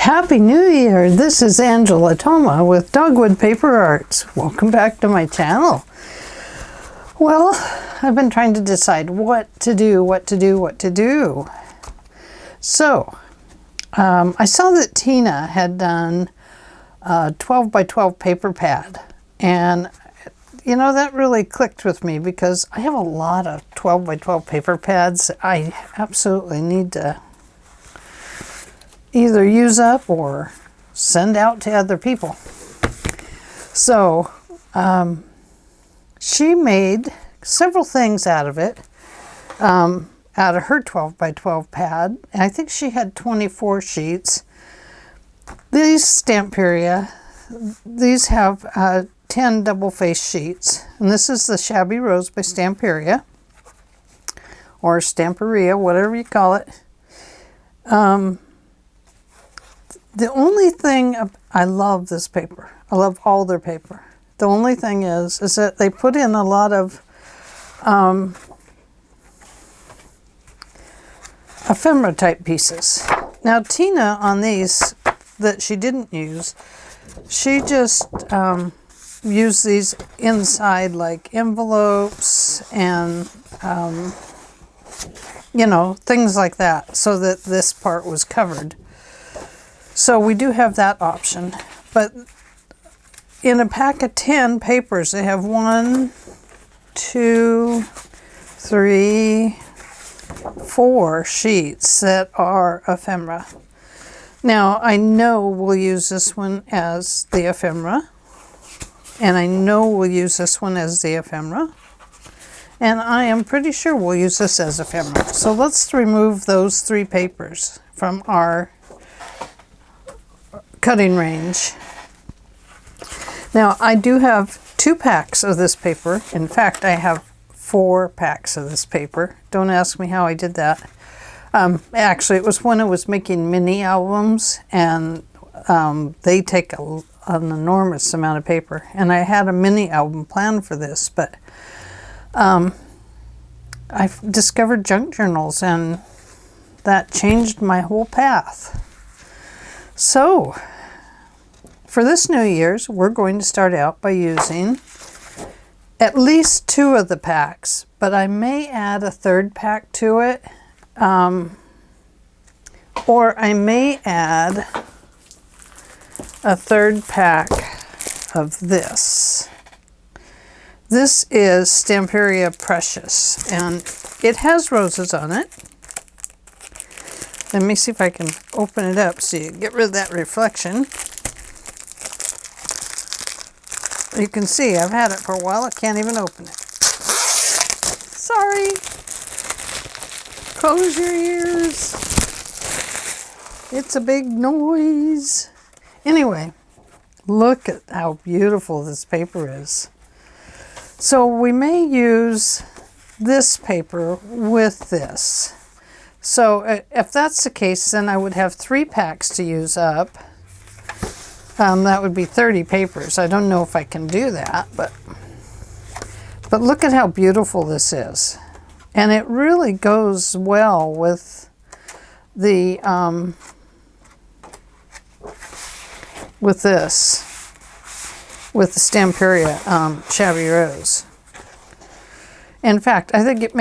Happy New Year! This is Angela Thoma with Dogwood Paper Arts. Welcome back to my channel. Well, I've been trying to decide what to do. So, I saw that Tina had done a 12 by 12 paper pad, and you know, that really clicked with me because I have a lot of 12 by 12 paper pads I absolutely need to either use up or send out to other people. So she made several things out of it, out of her 12 by 12 pad. And I think she had 24 sheets. These Stamperia, these have 10 double-faced sheets. And this is the Shabby Rose by Stamperia, or Stamperia, whatever you call it. The only thing, I love this paper. I love all their paper. The only thing is that they put in a lot of ephemera type pieces. Now Tina, on these that she didn't use, she just used these inside like envelopes and you know, things like that, so that this part was covered. So we do have that option, but in a pack of 10 papers, they have 1, 2, 3, 4 sheets that are ephemera. Now, I know we'll use this one as the ephemera, and I know we'll use this one as the ephemera, and I am pretty sure we'll use this as ephemera. So let's remove those 3 papers from our cutting range. Now I do have 2 packs of this paper. In fact, I have 4 packs of this paper. Don't ask me how I did that. Actually, it was when I was making mini albums, and they take an enormous amount of paper, and I had a mini album planned for this, but I discovered junk journals, and that changed my whole path. So, for this New Year's, we're going to start out by using at least 2 of the packs, but I may add a 3rd pack to it, or I may add a 3rd pack of this. This is Stamperia Precious, and it has roses on it. Let me see if I can open it up so you get rid of that reflection. You can see I've had it for a while. I can't even open it. Sorry. Close your ears. It's a big noise. Anyway, look at how beautiful this paper is. So we may use this paper with this. So if that's the case, then I would have 3 packs to use up. That would be 30 papers. I don't know if I can do that, but look at how beautiful this is. And it really goes well with the with the Stamperia Shabby Rose. In fact, I think it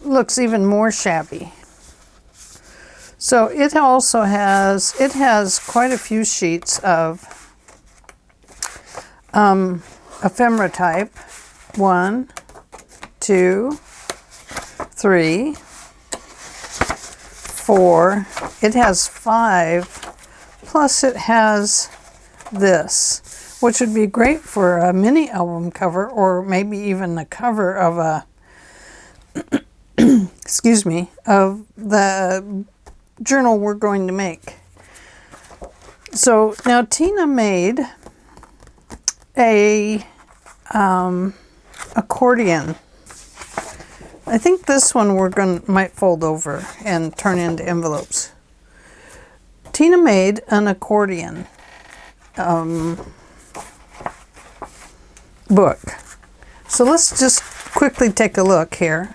looks even more shabby. So it also has quite a few sheets of ephemera type. 1, 2, 3, 4. It has 5, plus it has this, which would be great for a mini album cover, or maybe even the cover of a excuse me, of the journal we're going to make. So now Tina made a accordion. I think this one might fold over and turn into envelopes. Tina made an accordion book. So let's just quickly take a look here.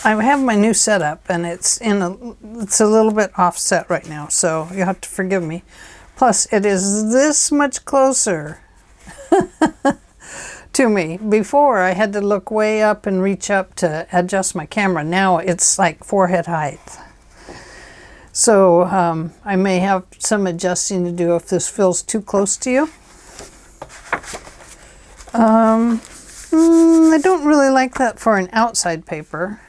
I have my new setup, and it's a little bit offset right now, so you have to forgive me. Plus, it is this much closer to me. Before, I had to look way up and reach up to adjust my camera. Now it's like forehead height. So I may have some adjusting to do if this feels too close to you. I don't really like that for an outside paper.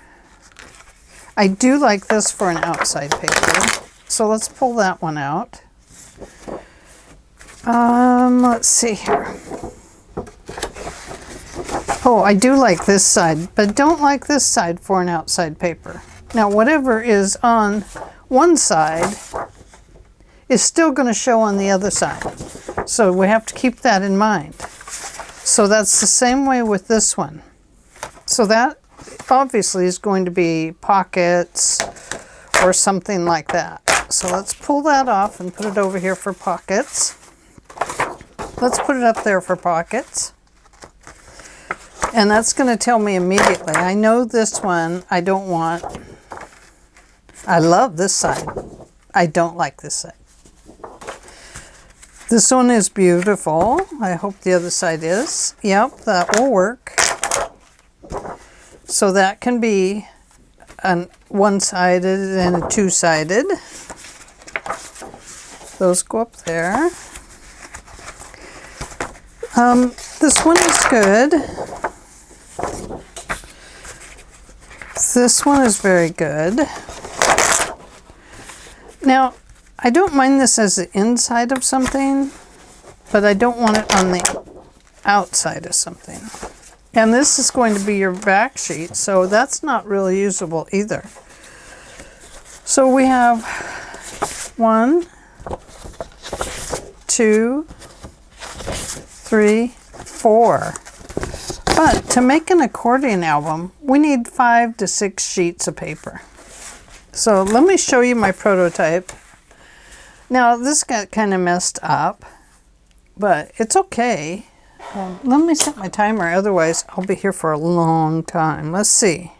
I do like this for an outside paper. So let's pull that one out. Let's see here. Oh, I do like this side, but don't like this side for an outside paper. Now, whatever is on one side is still going to show on the other side. So we have to keep that in mind. So that's the same way with this one. So that obviously is going to be pockets or something like that. So let's pull that off and put it over here for pockets. Let's put it up there for pockets. And that's going to tell me immediately. I know this one I don't want. I love this side. I don't like this side. This one is beautiful. I hope the other side is. Yep, that will work. So that can be a one-sided and a two-sided. Those go up there. This one is good. This one is very good. Now, I don't mind this as the inside of something, but I don't want it on the outside of something. And this is going to be your back sheet, so that's not really usable either. So we have 1, 2, 3, 4. But to make an accordion album, we need 5 to 6 sheets of paper. So let me show you my prototype. Now this got kind of messed up, but it's okay. Let me set my timer, otherwise I'll be here for a long time. Let's see.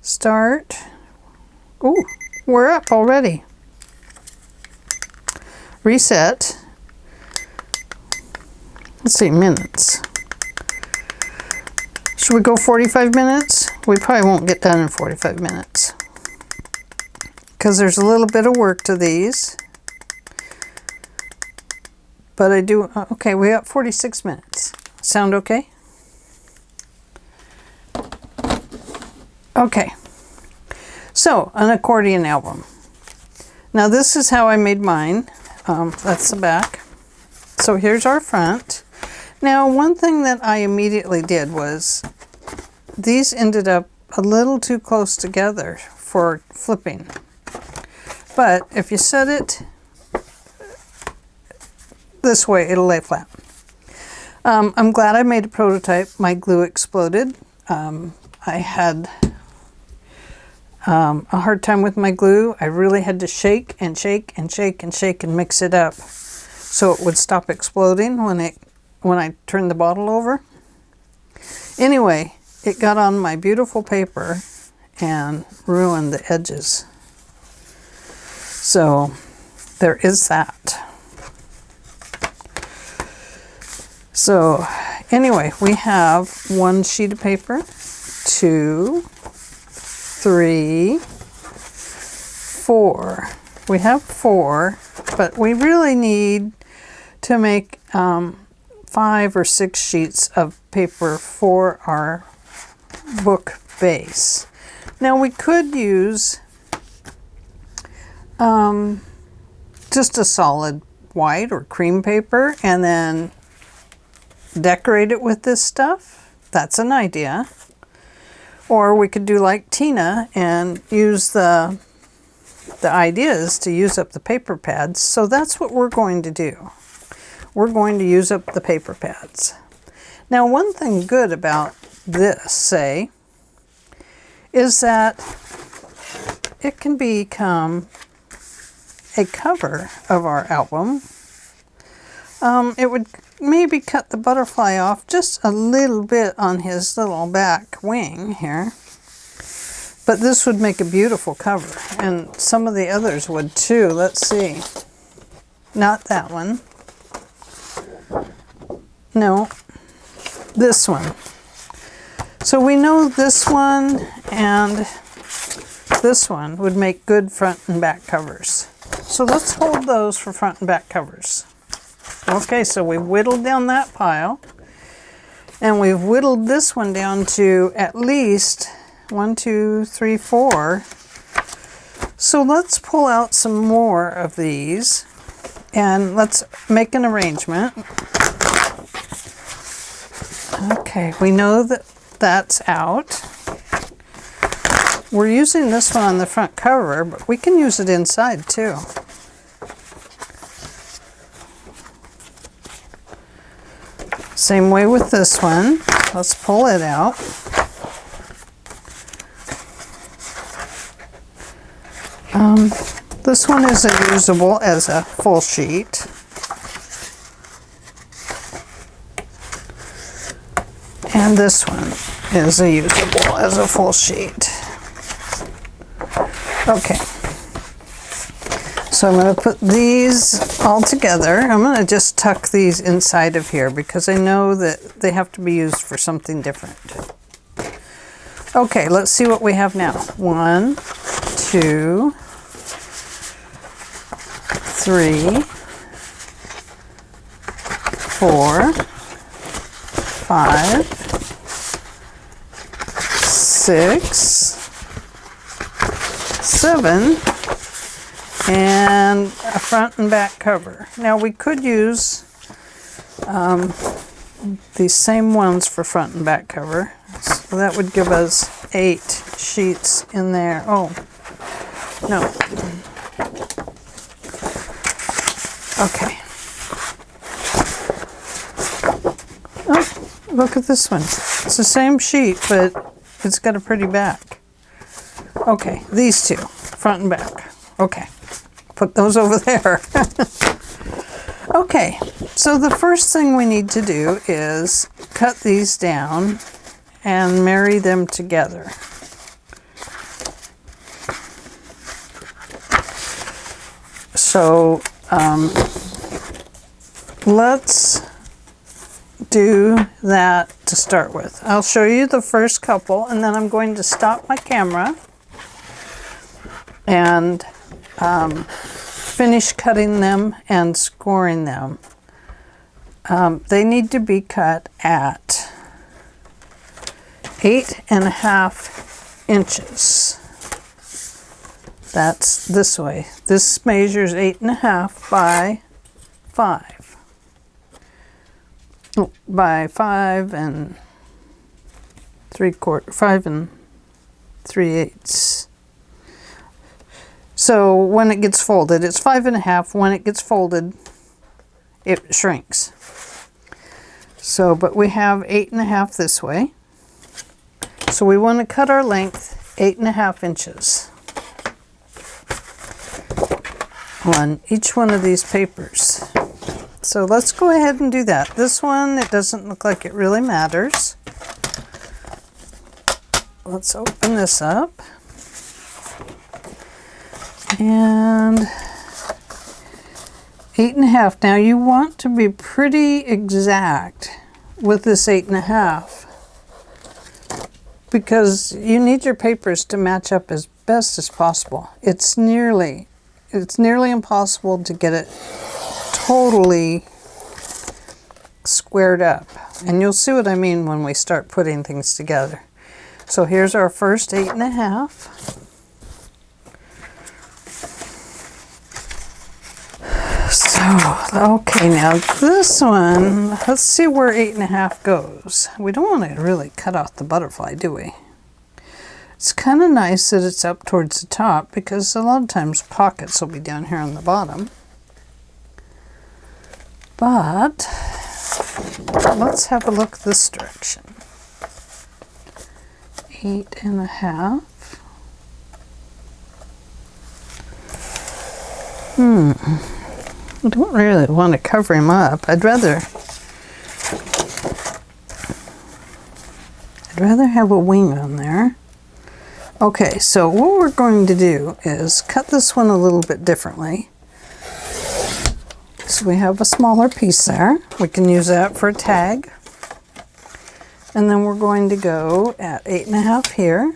Start. Ooh, we're up already. Reset. Let's see, minutes. Should we go 45 minutes? We probably won't get done in 45 minutes. Because there's a little bit of work to these. But I do, okay, we got 46 minutes. Sound okay? Okay. So, an accordion album. Now this is how I made mine. That's the back. So here's our front. Now one thing that I immediately did was, these ended up a little too close together for flipping. But if you set it this way, it'll lay flat. I'm glad I made a prototype. My glue exploded. I had a hard time with my glue. I really had to shake and shake and shake and shake and mix it up so it would stop exploding when I turned the bottle over. Anyway, it got on my beautiful paper and ruined the edges. So there is that. So anyway, we have 1 sheet of paper, 2, 3, 4. We have 4, but we really need to make 5 or 6 sheets of paper for our book base. Now we could use just a solid white or cream paper and then decorate it with this stuff. That's an idea. Or we could do like Tina and use the ideas to use up the paper pads. So that's what we're going to do. We're going to use up the paper pads. Now one thing good about this, say, is that it can become a cover of our album. It would maybe cut the butterfly off just a little bit on his little back wing here. But this would make a beautiful cover, and some of the others would too. Let's see. Not that one. No, this one. So we know this one and this one would make good front and back covers. So let's hold those for front and back covers. Okay, so we've whittled down that pile, and we've whittled this one down to at least 1, 2, 3, 4. So let's pull out some more of these and let's make an arrangement. Okay, we know that that's out. We're using this one on the front cover, but we can use it inside too. Same way with this one. Let's pull it out. This one isn't usable as a full sheet. And this one is usable as a full sheet. Okay. So I'm going to put these all together. I'm going to just tuck these inside of here because I know that they have to be used for something different. Okay, let's see what we have now. 1, 2, 3, 4, 5, 6, 7, and a front and back cover. Now we could use these same ones for front and back cover. So that would give us 8 sheets in there. Oh, no. Okay. Oh, look at this one. It's the same sheet, but it's got a pretty back. Okay, these two, front and back. Okay, put those over there. Okay, so the first thing we need to do is cut these down and marry them together. So let's do that to start with. I'll show you the first couple, and then I'm going to stop my camera and finish cutting them and scoring them. They need to be cut at 8.5 inches. That's this way. This measures 8.5 by 5. Oh, by 5 and 3/4, 5 and 3/8. So when it gets folded, it's 5.5. When it gets folded, it shrinks. So, but we have 8.5 this way. So we want to cut our length 8.5 inches on each one of these papers. So let's go ahead and do that. This one, it doesn't look like it really matters. Let's open this up. And 8.5. Now you want to be pretty exact with this 8.5 because you need your papers to match up as best as possible. It's nearly impossible to get it totally squared up. And you'll see what I mean when we start putting things together. So here's our first 8.5. So, okay, now this one, let's see where 8.5 goes. We don't want to really cut off the butterfly, do we? It's kind of nice that it's up towards the top because a lot of times pockets will be down here on the bottom. But let's have a look this direction. 8.5. I don't really want to cover him up. I'd rather have a wing on there. Okay, so what we're going to do is cut this one a little bit differently. So we have a smaller piece there. We can use that for a tag. And then we're going to go at 8.5 here.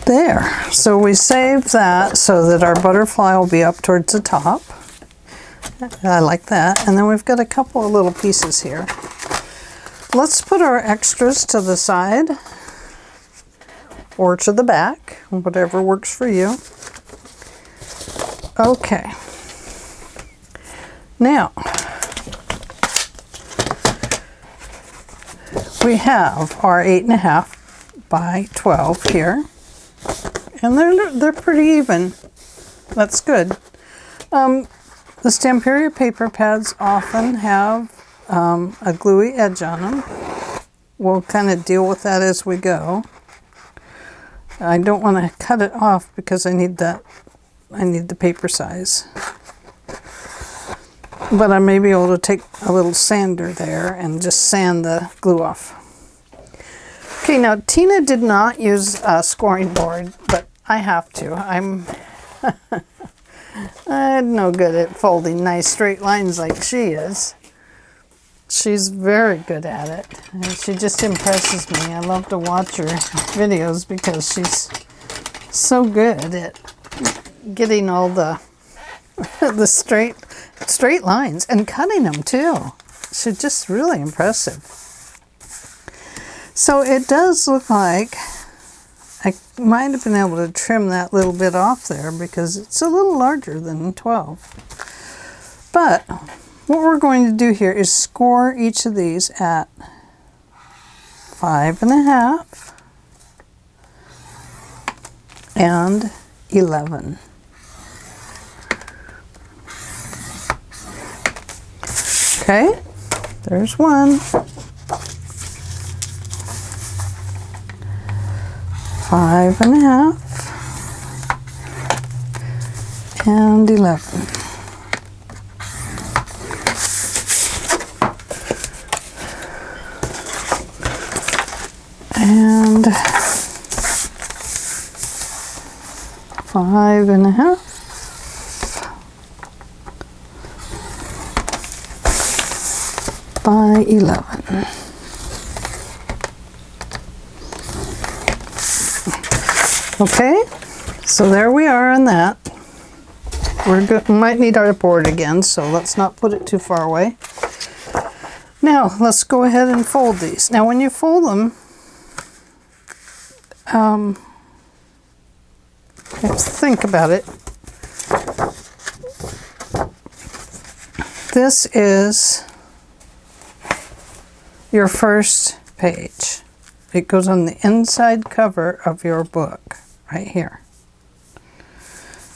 There, so we save that so that our butterfly will be up towards the top. I like that. And then we've got a couple of little pieces here. Let's put our extras to the side or to the back, whatever works for you. Okay. Now, we have our 8.5 by 12 here. And they're pretty even. That's good. The Stamperia paper pads often have a gluey edge on them. We'll kind of deal with that as we go. I don't want to cut it off because I need the paper size. But I may be able to take a little sander there and just sand the glue off. Okay, now Tina did not use a scoring board, but I have to. I'm no good at folding nice straight lines like she is. She's very good at it, and she just impresses me. I love to watch her videos because she's so good at getting all the straight lines and cutting them too. She's just really impressive. So it does look like I might have been able to trim that little bit off there because it's a little larger than 12. But what we're going to do here is score each of these at 5.5 and 11. Okay, there's one. 5.5 and 11. And 5.5 by 11. Okay, so there we are on that. We might need our board again, so let's not put it too far away. Now, let's go ahead and fold these. Now, when you fold them, let's think about it. This is your first page. It goes on the inside cover of your book, right here.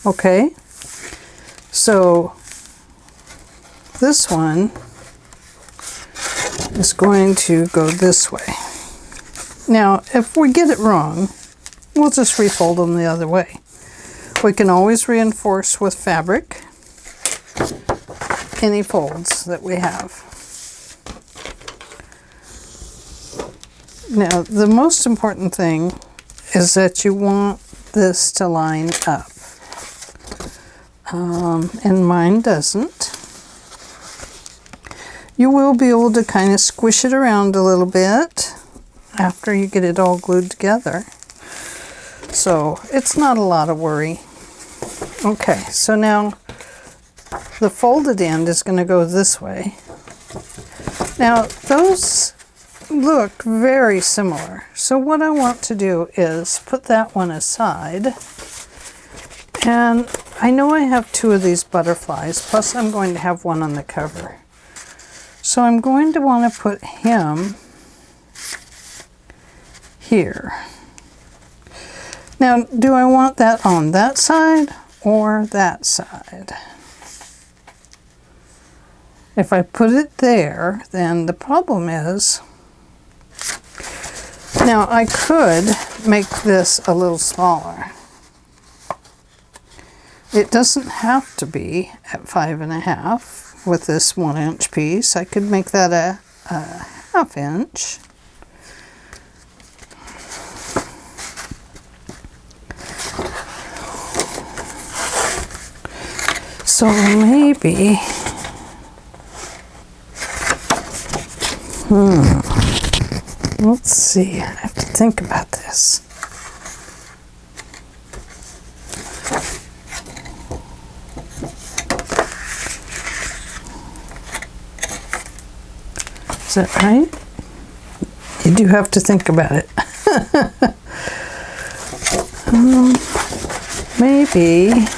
Okay, so this one is going to go this way. Now, if we get it wrong, we'll just refold them the other way. We can always reinforce with fabric any folds that we have. Now, the most important thing is that you want this to line up. And mine doesn't. You will be able to kind of squish it around a little bit after you get it all glued together. So it's not a lot of worry. Okay, so now the folded end is going to go this way. Now, those look very similar. So what I want to do is put that one aside. And I know I have two of these butterflies, plus I'm going to have one on the cover. So I'm going to want to put him here. Now, do I want that on that side or that side? If I put it there, then the problem is, now I could make this a little smaller. It doesn't have to be at 5.5 with this 1-inch piece. I could make that a 1/2 inch. So maybe, let's see, I have to think about this. Is that right? You do have to think about it. Maybe.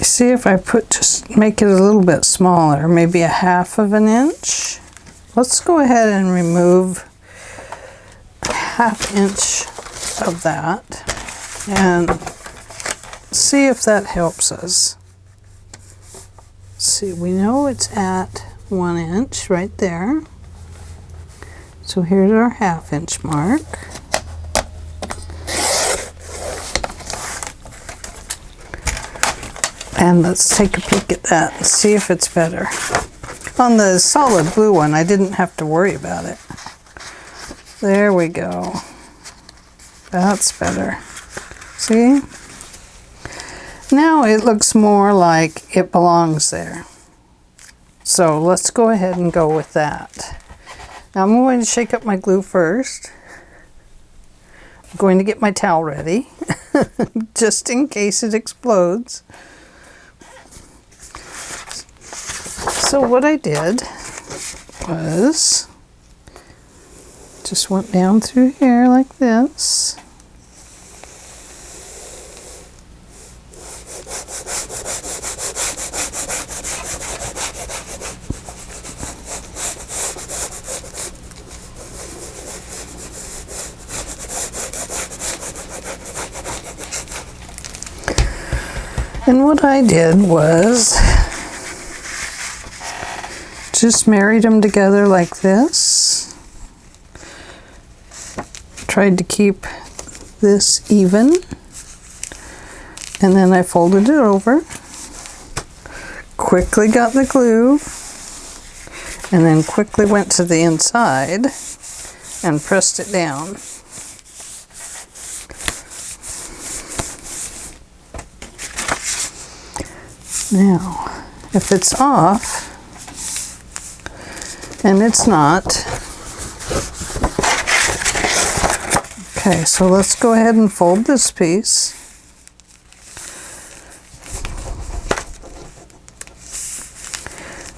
See if I just make it a little bit smaller, maybe a 1/2 inch. Let's go ahead and remove a 1/2 inch of that and see if that helps us. See, we know it's at 1 inch right there. So here's our 1/2 inch mark. And let's take a peek at that and see if it's better. On the solid blue one, I didn't have to worry about it. There we go. That's better. See? Now it looks more like it belongs there. So let's go ahead and go with that. Now I'm going to shake up my glue first. I'm going to get my towel ready, just in case it explodes. So what I did was just went down through here like this. And what I did was just married them together like this. Tried to keep this even. And then I folded it over. Quickly got the glue. And then quickly went to the inside and pressed it down. Now, if it's off, and it's not, okay, so let's go ahead and fold this piece.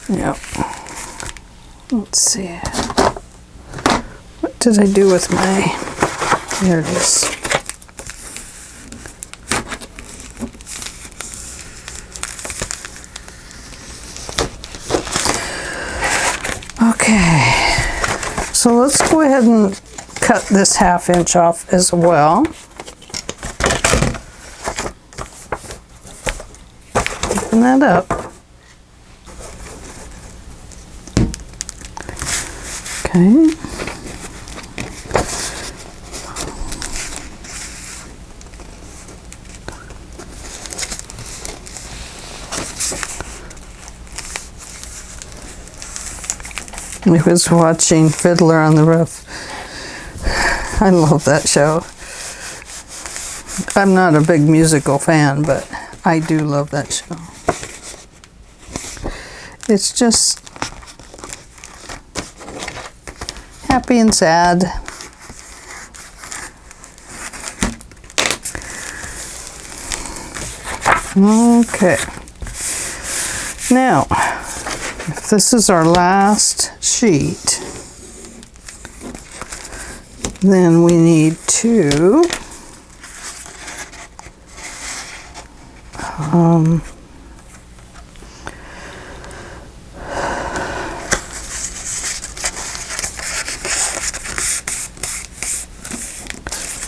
Yep. Let's see. What did I do with my, there it is. Okay, so let's go ahead and cut this 1/2 inch off as well. Open that up. Okay. I was watching Fiddler on the Roof. I love that show. I'm not a big musical fan, but I do love that show. It's just happy and sad. Okay. Now, if this is our last sheet, then we need to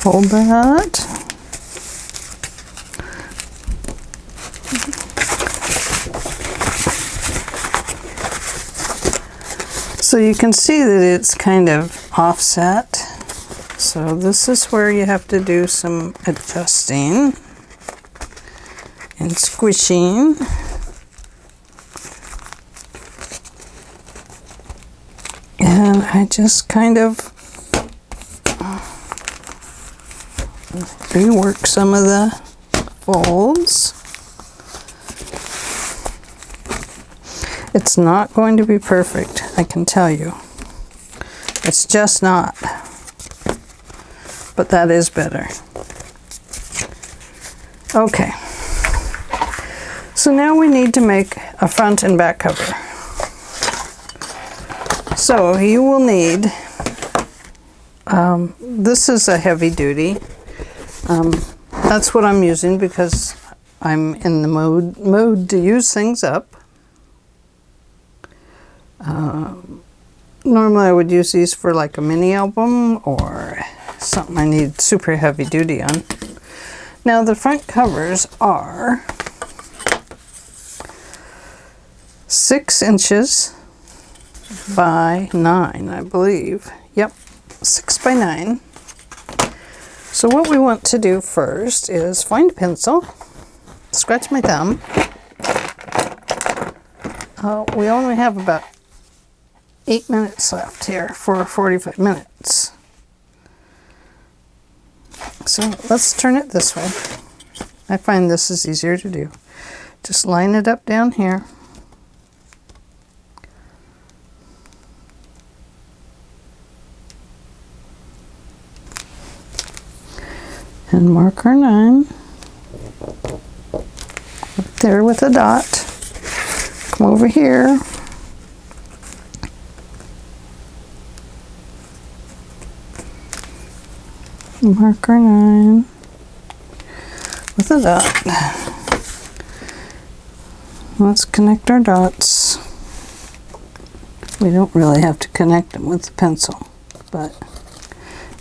fold that. So you can see that it's kind of offset. So this is where you have to do some adjusting and squishing. And I just kind of rework some of the folds. It's not going to be perfect, I can tell you. It's just not. But that is better. Okay. So now we need to make a front and back cover. So you will need, this is a heavy duty. That's what I'm using because I'm in the mode to use things up. Normally I would use these for like a mini album or something I need super heavy duty on. Now the front covers are 6 inches by 9, I believe. Yep, 6 by 9. So what we want to do first is find a pencil, scratch my thumb. We only have about 8 minutes left here for 45 minutes. So let's turn it this way. I find this is easier to do. Just line it up down here. And mark our 9. Right there with a dot. Come over here. Marker 9 with a dot. Let's connect our dots. We don't really have to connect them with the pencil, but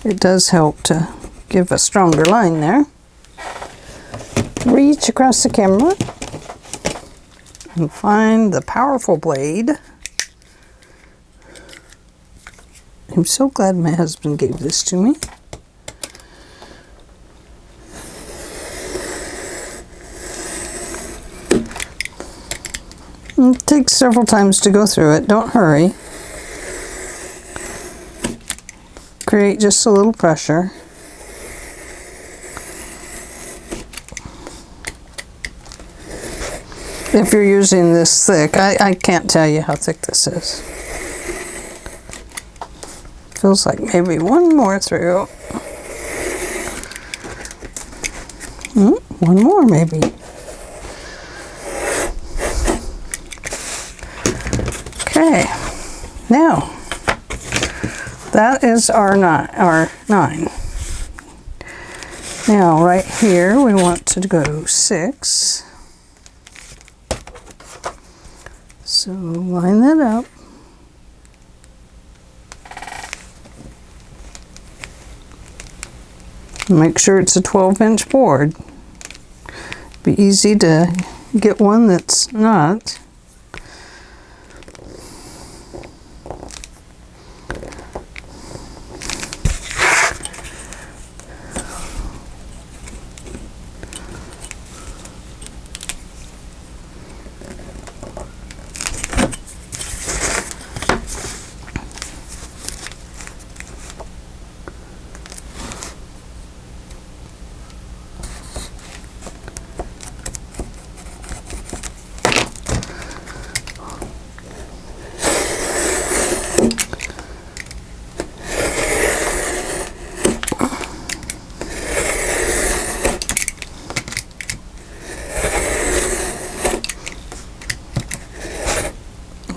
it does help to give a stronger line there. Reach across the camera and find the powerful blade. I'm so glad my husband gave this to me. It takes several times to go through it. Don't hurry. Create just a little pressure. If you're using this thick, I can't tell you how thick this is. Feels like maybe one more through. One more maybe. Okay, now that is our 9. Now right here we want to go 6. So line that up. Make sure it's a 12-inch board. Be easy to get one that's not.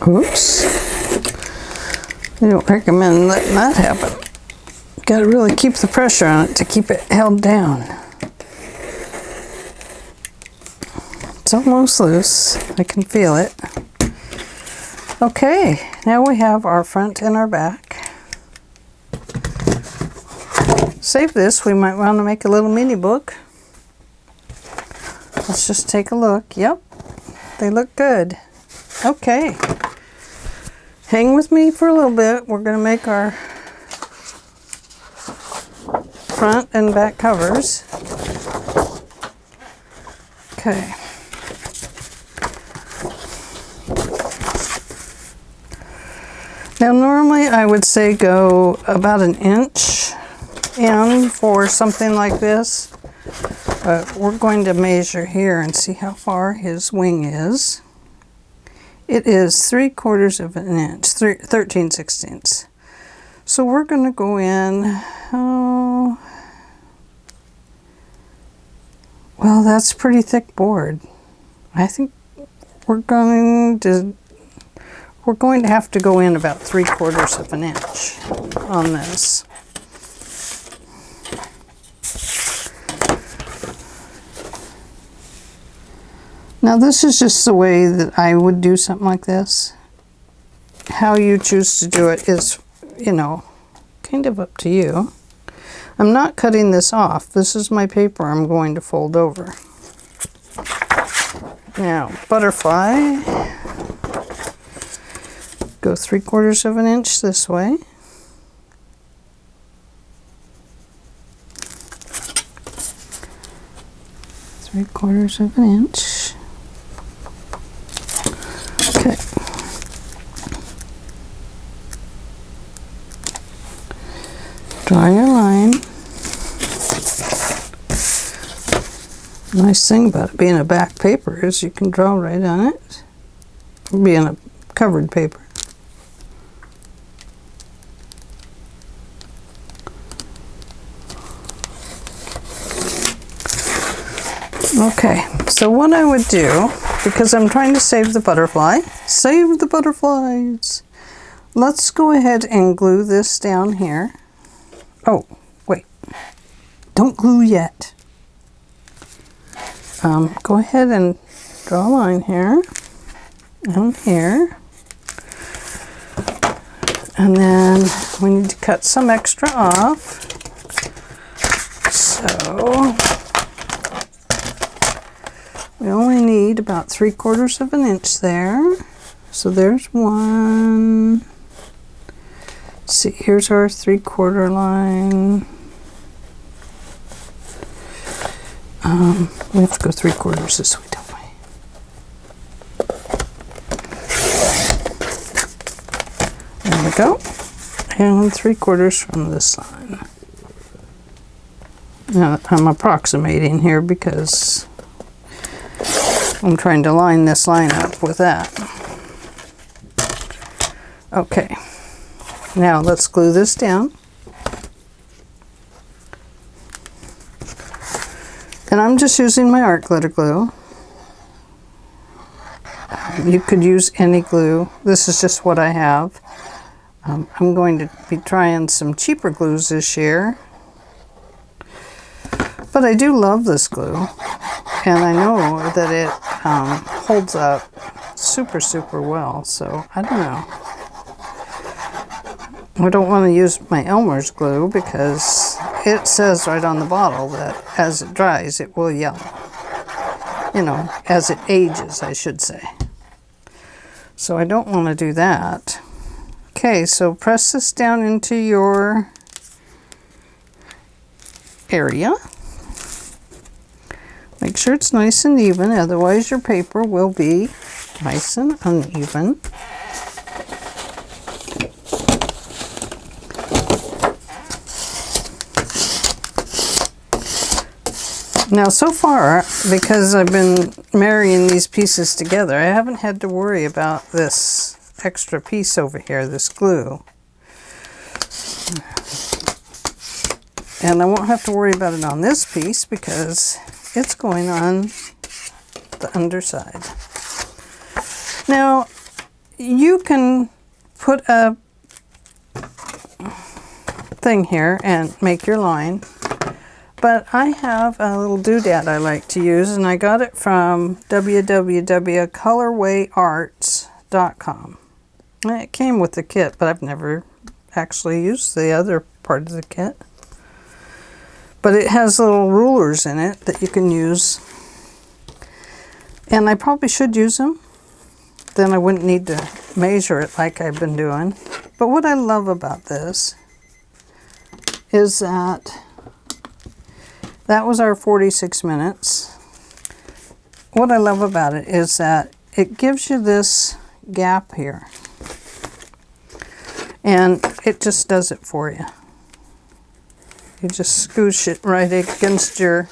Oops. I don't recommend letting that happen. Got to really keep the pressure on it to keep it held down. It's almost loose. I can feel it. Okay, now we have our front and our back. Save this. We might want to make a little mini book. Let's just take a look. Yep, they look good. Okay. hang with me for a little bit. We're going to make our front and back covers. Okay. Now normally I would say go about an inch in for something like this, but we're going to measure here and see how far his wing is. It is 3/4 of an inch, 13/16. So we're going to go in, oh, well, that's pretty thick board. I think we're going to have to go in about 3/4 of an inch on this. Now this is just the way that I would do something like this. How you choose to do it is, you know, kind of up to you. I'm not cutting this off. This is my paper I'm going to fold over. Now, butterfly. Go 3/4 of an inch this way. Three-quarters of an inch. Okay. Draw your line. Nice thing about it being a back paper is you can draw right on it. Being a covered paper. Okay, so what I would do, because I'm trying to save the butterfly, save the butterflies. Let's go ahead and glue this down here. Oh, wait, don't glue yet. Go ahead and draw a line here and here. And then we need to cut some extra off. So we only need about 3/4 of an inch there. So there's one. Let's see, here's our 3/4 line. We have to go 3/4 this way, don't we? There we go. And 3/4 from this line. Now I'm approximating here because I'm trying to line this line up with that. Okay, now let's glue this down. And I'm just using my art glitter glue. You could use any glue. This is just what I have. I'm going to be trying some cheaper glues this year. But I do love this glue. And I know that it holds up super, super well. So I don't know. I don't want to use my Elmer's glue because it says right on the bottle that as it dries, it will yellow. You know, as it ages, I should say. So I don't want to do that. Okay, so press this down into your area. Make sure it's nice and even, otherwise your paper will be nice and uneven. Now so far, because I've been marrying these pieces together, I haven't had to worry about this extra piece over here, this glue. And I won't have to worry about it on this piece because it's going on the underside. Now, you can put a thing here and make your line. But I have a little doodad I like to use, and I got it from www.colorwayarts.com. It came with the kit, but I've never actually used the other part of the kit. But it has little rulers in it that you can use. And I probably should use them. then I wouldn't need to measure it like I've been doing. But what I love about this is that was our 46 minutes. What I love about it is that it gives you this gap here. And it just does it for you. You just scoosh it right against your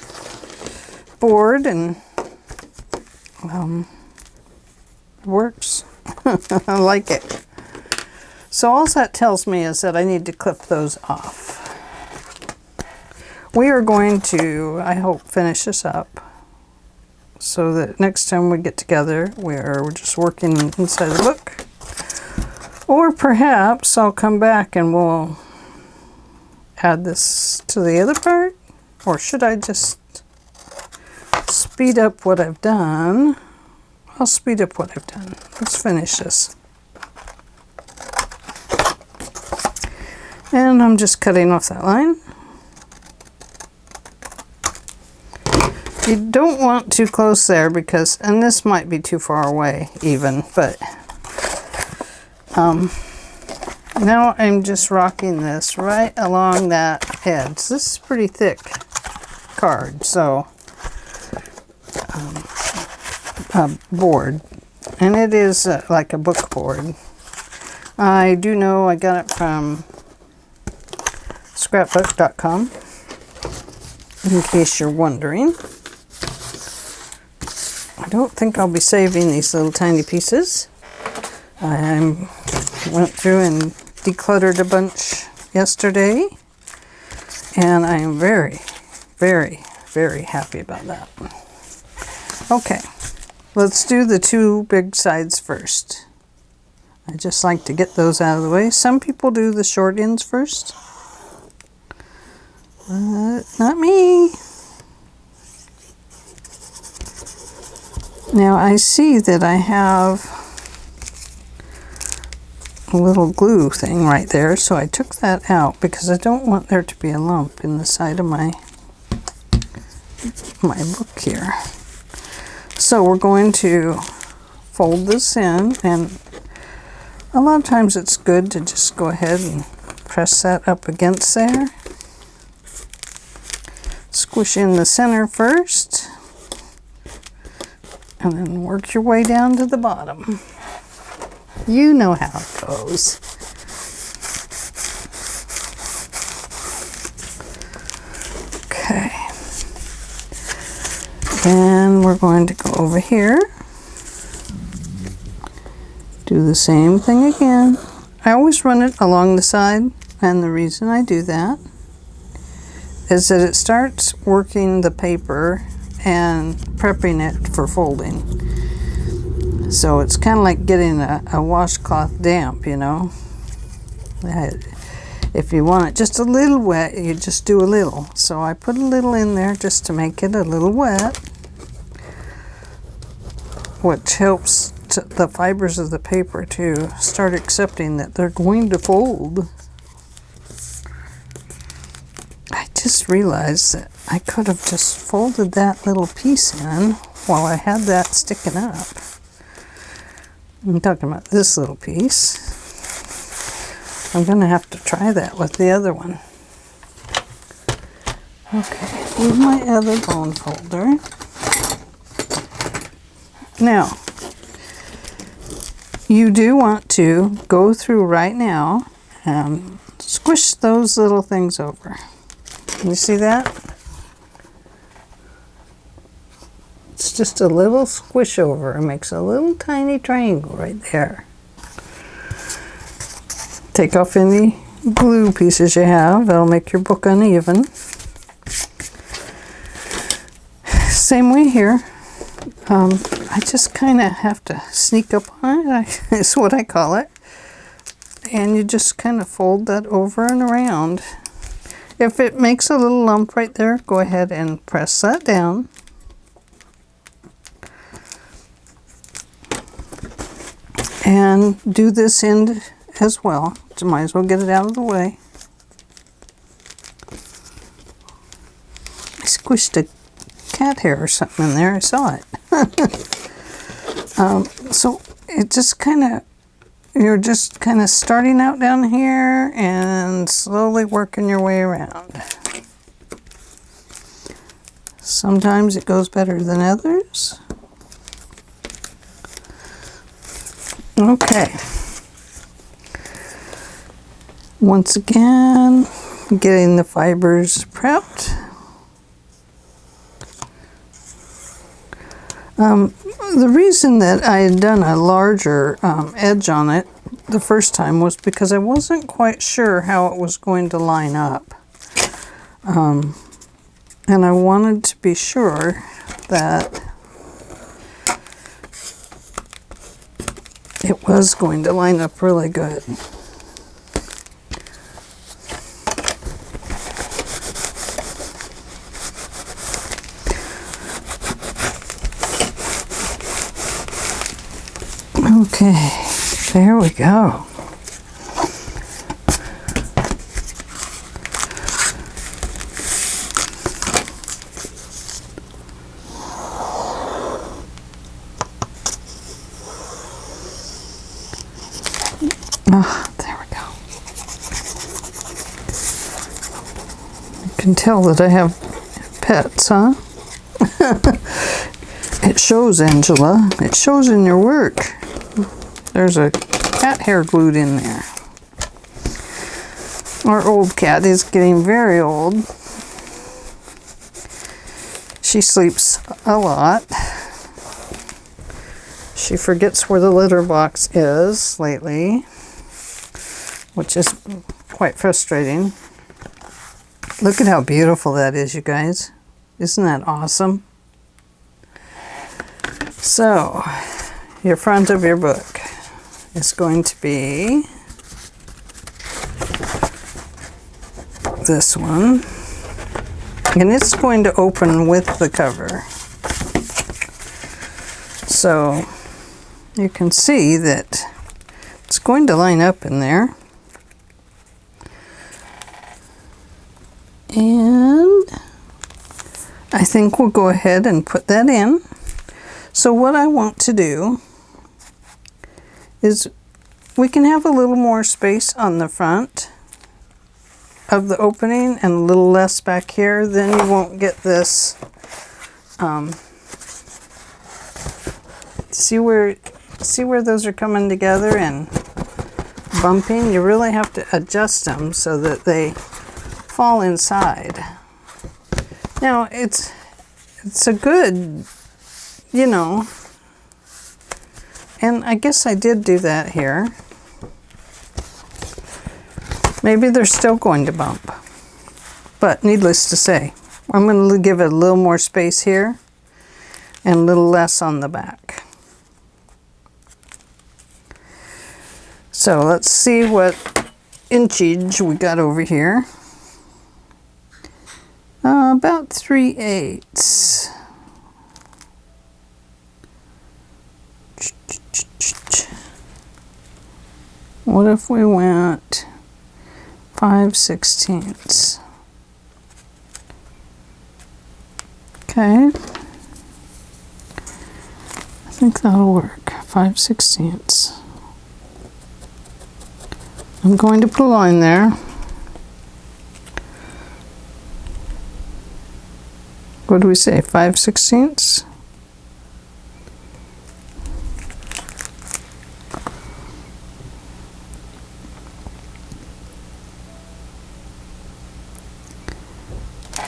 board and it works. I like it. So all that tells me is that I need to clip those off. We are going to, I hope, finish this up so that next time we get together we're just working inside the book. Or perhaps I'll come back and we'll add this to the other part. Or should I just speed up what I've done? I'll speed up what I've done. Let's finish this. And I'm just cutting off that line. You don't want too close there because, and this might be too far away even, but now I'm just rocking this right along that edge. This is pretty thick card, so board, and it is like a book board. I do know I got it from scrapbook.com, in case you're wondering. I don't think I'll be saving these little tiny pieces. I went through and decluttered a bunch yesterday, and I am very, very, very happy about that. Okay, let's do the two big sides first. I just like to get those out of the way. Some people do the short ends first, but not me. Now I see that I have a little glue thing right there, so I took that out because I don't want there to be a lump in the side of my book here. So we're going to fold this in, and a lot of times it's good to just go ahead and press that up against there. Squish in the center first, and then work your way down to the bottom. You know how it goes. Okay. And we're going to go over here. Do the same thing again. I always run it along the side, and the reason I do that is that it starts working the paper and prepping it for folding. So it's kind of like getting a washcloth damp, you know. If you want it just a little wet, you just do a little. So I put a little in there just to make it a little wet, which helps the fibers of the paper to start accepting that they're going to fold. I just realized that I could have just folded that little piece in while I had that sticking up. I'm talking about this little piece. I'm going to have to try that with the other one. Okay, here's my other bone folder. Now, you do want to go through right now and squish those little things over. You see that? It's just a little squish over. It makes a little tiny triangle right there. Take off any glue pieces you have. That'll make your book uneven. Same way here. I just kind of have to sneak up on it, is what I call it. And you just kind of fold that over and around. If it makes a little lump right there, go ahead and press that down. And do this end as well. So might as well get it out of the way. I squished a cat hair or something in there. I saw it. So it just kind of, you're just kind of starting out down here and slowly working your way around. Sometimes it goes better than others. Okay. Once again, getting the fibers prepped. The reason that I had done a larger edge on it the first time was because I wasn't quite sure how it was going to line up. And I wanted to be sure that it was going to line up really good. Okay, there we go. Ah, there we go. You can tell that I have pets, huh? It shows, Angela. It shows in your work. There's a cat hair glued in there. Our old cat is getting very old. She sleeps a lot. She forgets where the litter box is lately, which is quite frustrating. Look at how beautiful that is, you guys. Isn't that awesome? So, your front of your book is going to be this one, and it's going to open with the cover. So you can see that it's going to line up in there, and I think we'll go ahead and put that in. So what I want to do is we can have a little more space on the front of the opening and a little less back here. Then you won't get this, see where those are coming together and bumping? You really have to adjust them so that they fall inside. Now it's a good, you know, and I guess I did do that here. Maybe they're still going to bump. But needless to say, I'm going to give it a little more space here and a little less on the back. So let's see what inchage we got over here. About 3/8. What if we went 5/16? Okay. I think that'll work. 5/16. I'm going to put a line there. What do we say? 5/16?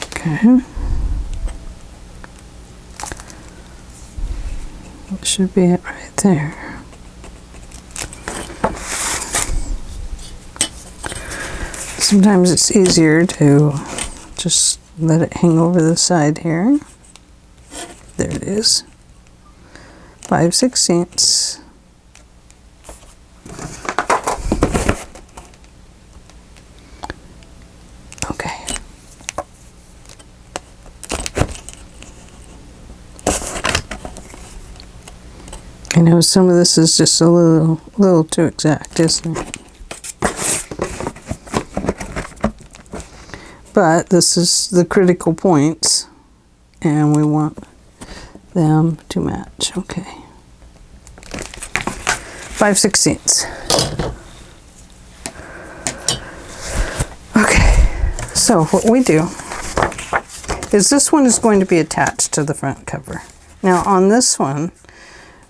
Okay. That should be it right there. Sometimes it's easier to just let it hang over the side here. There it is. 5/16. Okay. I know some of this is just a little too exact, isn't it? But this is the critical points, and we want them to match. Okay. 5/16. Okay, so what we do is this one is going to be attached to the front cover. Now on this one,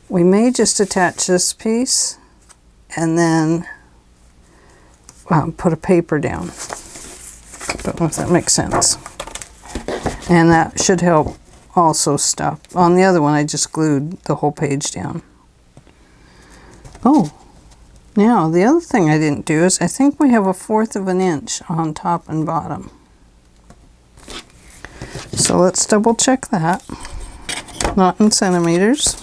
we may just attach this piece and then put a paper down. Don't know if that makes sense. And that should help also stop. On the other one, I just glued the whole page down. Oh, now the other thing I didn't do is I think we have 1/4 of an inch on top and bottom. So let's double check that. Not in centimeters.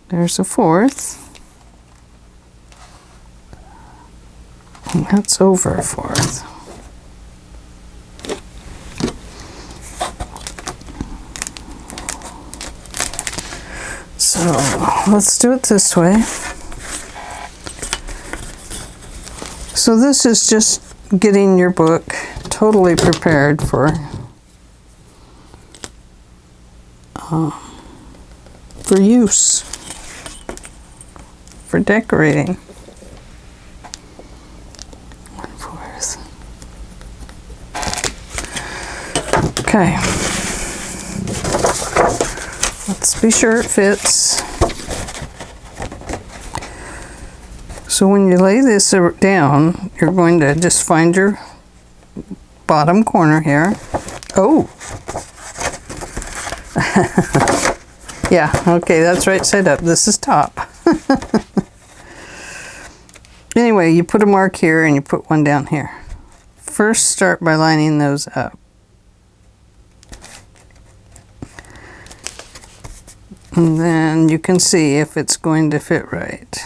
There's 1/4. And that's over 1/4. So let's do it this way. So this is just getting your book totally prepared for use, for decorating. 1/4. Okay. Let's be sure it fits. So when you lay this down, you're going to just find your bottom corner here. Oh! Yeah, okay, that's right side up. This is top. Anyway, you put a mark here and you put one down here. First, start by lining those up. And then you can see if it's going to fit right.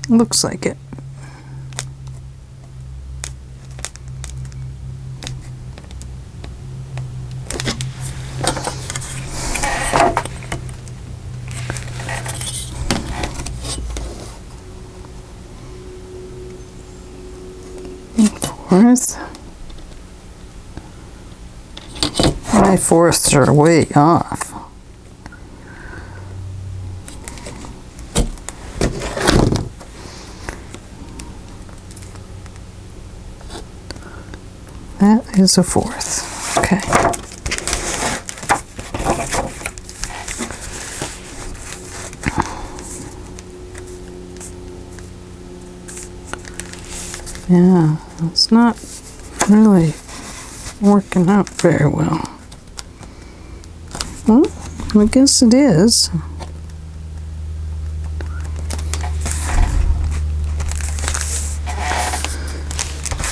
Looks like it. Fourth. My fourths are way off. That is 1/4. Okay. Yeah, it's not really working out very well. Well, I guess it is.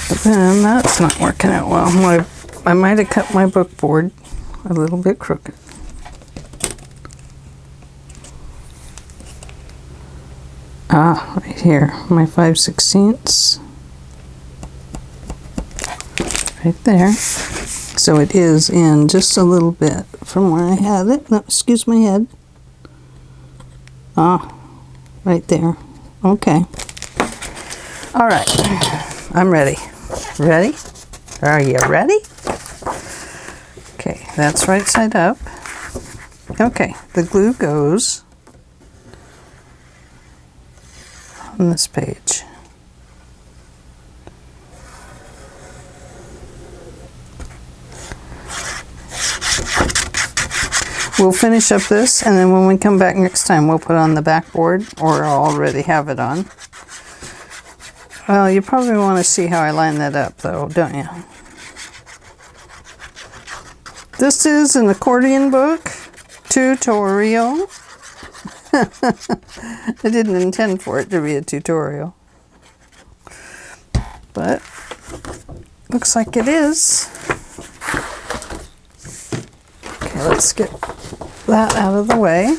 But then that's not working out well. I might have cut my book board a little bit crooked. Ah, right here, my 5/16. Right there. So it is in just a little bit from where I had it. No, excuse my head. Ah, right there. Okay. All right. I'm ready. Ready? Are you ready? Okay, that's right side up. Okay, the glue goes on this page. We'll finish up this, and then when we come back next time, we'll put on the backboard, or I'll already have it on. Well, you probably want to see how I line that up, though, don't you? This is an accordion book tutorial. I didn't intend for it to be a tutorial, but looks like it is. Okay, let's get that out of the way.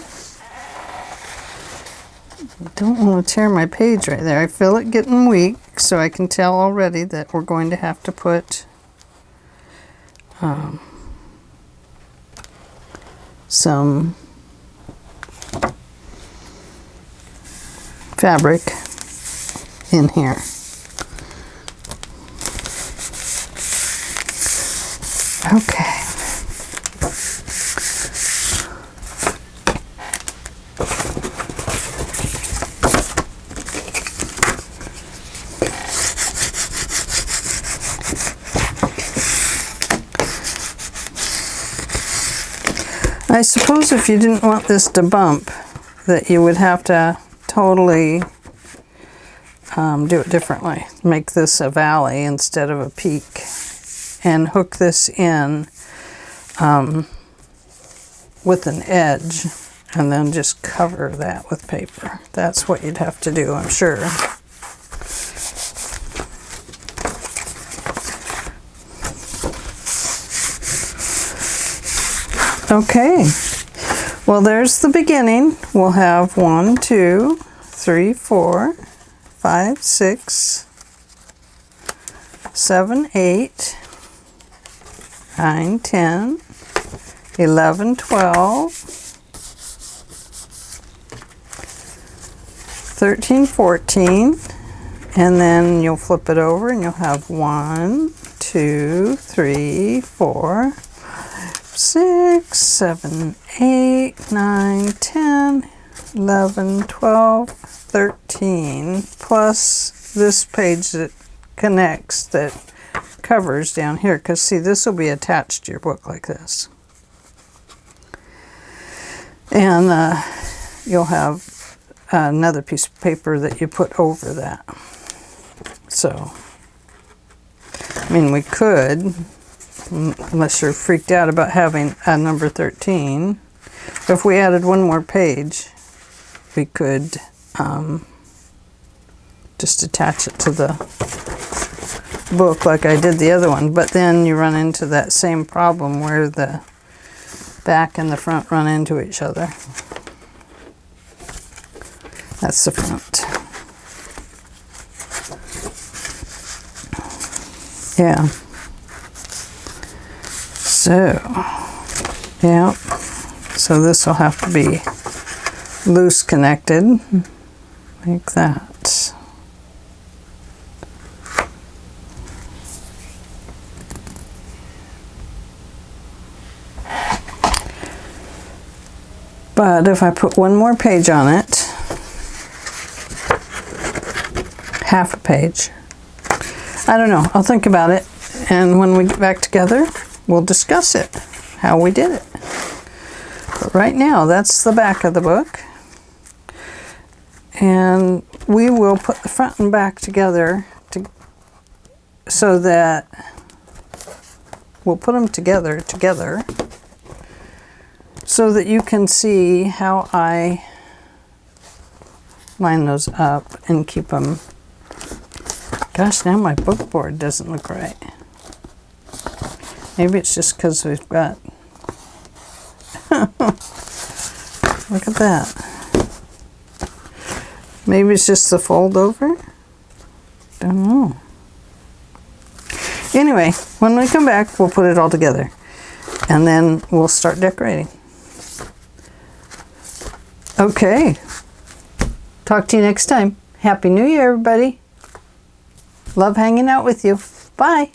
I don't want to tear my page right there. I feel it getting weak, so I can tell already that we're going to have to put some fabric in here. Okay. I suppose if you didn't want this to bump, that you would have to totally do it differently. Make this a valley instead of a peak, and hook this in with an edge, and then just cover that with paper. That's what you'd have to do, I'm sure. Okay, well, there's the beginning. We'll have 1, 2, 3, 4, 5, 6, 7, 8, 9, 10, 11, 12, 13, 14, and then you'll flip it over and you'll have 1, 2, 3, 4, 6, 7, 8, 9, 10, 11, 12, 13, plus this page that connects, that covers down here, because see, this will be attached to your book like this. And you'll have another piece of paper that you put over that. So, I mean, we could, unless you're freaked out about having a number 13, if we added one more page, we could just attach it to the book like I did the other one. But then you run into that same problem where the back and the front run into each other. That's the front. Yeah. So, yeah. So this will have to be loose connected, like that. But if I put one more page on it, half a page, I don't know, I'll think about it, and when we get back together, we'll discuss it, how we did it. But right now, that's the back of the book. And we will put the front and back together so that we'll put them together so that you can see how I line those up and keep them. Gosh, now my book board doesn't look right. Maybe it's just because we've got, look at that. Maybe it's just the fold over. Don't know. Anyway, when we come back, we'll put it all together, and then we'll start decorating. Okay. Talk to you next time. Happy New Year, everybody. Love hanging out with you. Bye.